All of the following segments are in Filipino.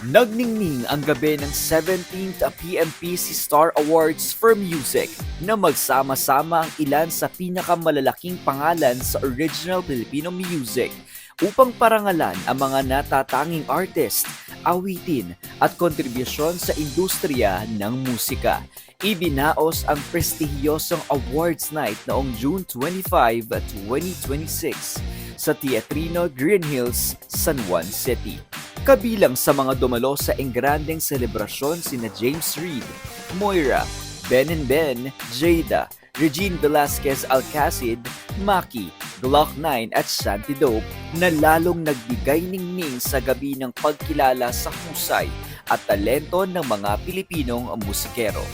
Nagningning ang gabi ng 17th PMPC Star Awards for Music na magsama-sama ang ilan sa pinakamalalaking pangalan sa original Filipino music upang parangalan ang mga natatanging artist, awitin at kontribusyon sa industriya ng musika. Ibinaos ang prestihiyosong awards night noong June 25, 2026 sa Teatrino Green Hills, San Juan City. Kabilang sa mga dumalo sa engrandeng selebrasyon sina James Reid, Moira, Ben and Ben, Jada, Regine Velasquez Alcacid, Maki, Glock 9 at Shanty Dope na lalong nagbigay ningning sa gabi ng pagkilala sa husay at talento ng mga Pilipinong musikero.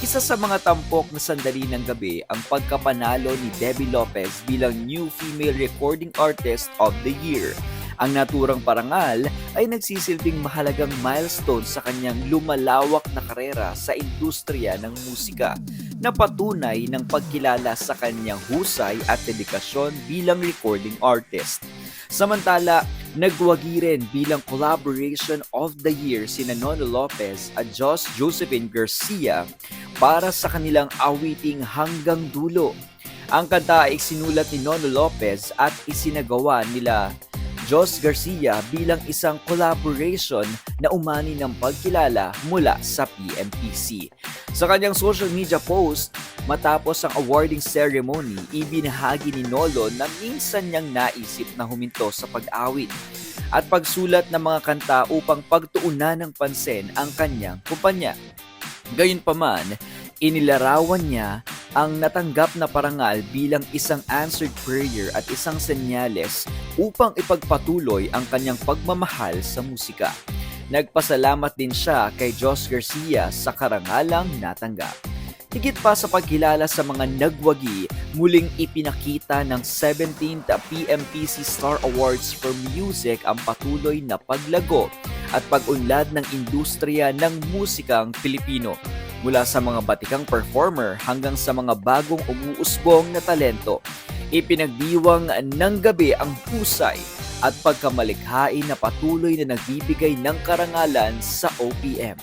Isa sa mga tampok na sandali ng gabi ang pagkapanalo ni Debbie Lopez bilang New Female Recording Artist of the Year. Ang naturang parangal ay nagsisilbing mahalagang milestone sa kanyang lumalawak na karera sa industriya ng musika na patunay ng pagkilala sa kanyang husay at dedikasyon bilang recording artist. Samantala, nagwagi rin bilang Collaboration of the Year sina Nono Lopez at Josephine Garcia para sa kanilang awiting Hanggang Dulo. Ang kanta ay sinulat ni Nono Lopez at isinagawa nila Jos Garcia bilang isang collaboration na umani ng pagkilala mula sa PMPC. Sa kanyang social media post, matapos ang awarding ceremony, ibinahagi ni Nolo na minsan niyang naisip na huminto sa pag-awit at pagsulat ng mga kanta upang pagtuunan ng pansin ang kanyang kumpanya. Gayunpaman, inilarawan niya ang natanggap na parangal bilang isang answered prayer at isang senyales upang ipagpatuloy ang kanyang pagmamahal sa musika. Nagpasalamat din siya kay Jos Garcia sa karangalang natanggap. Higit pa sa pagkilala sa mga nagwagi, muling ipinakita ng 17th PMPC Star Awards for Music ang patuloy na paglago at pag-unlad ng industriya ng musikang Pilipino. Mula sa mga batikang performer hanggang sa mga bagong umuusbong na talento, ipinagdiwang ng gabi ang husay at pagkamalikhain na patuloy na nagbibigay ng karangalan sa OPM.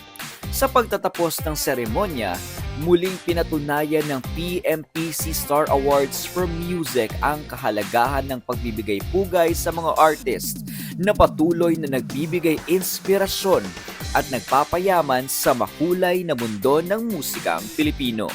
Sa pagtatapos ng seremonya, muling pinatunayan ng PMPC Star Awards for Music ang kahalagahan ng pagbibigay pugay sa mga artist na patuloy na nagbibigay inspirasyon at nagpapayaman sa makulay na mundo ng musikang Pilipino.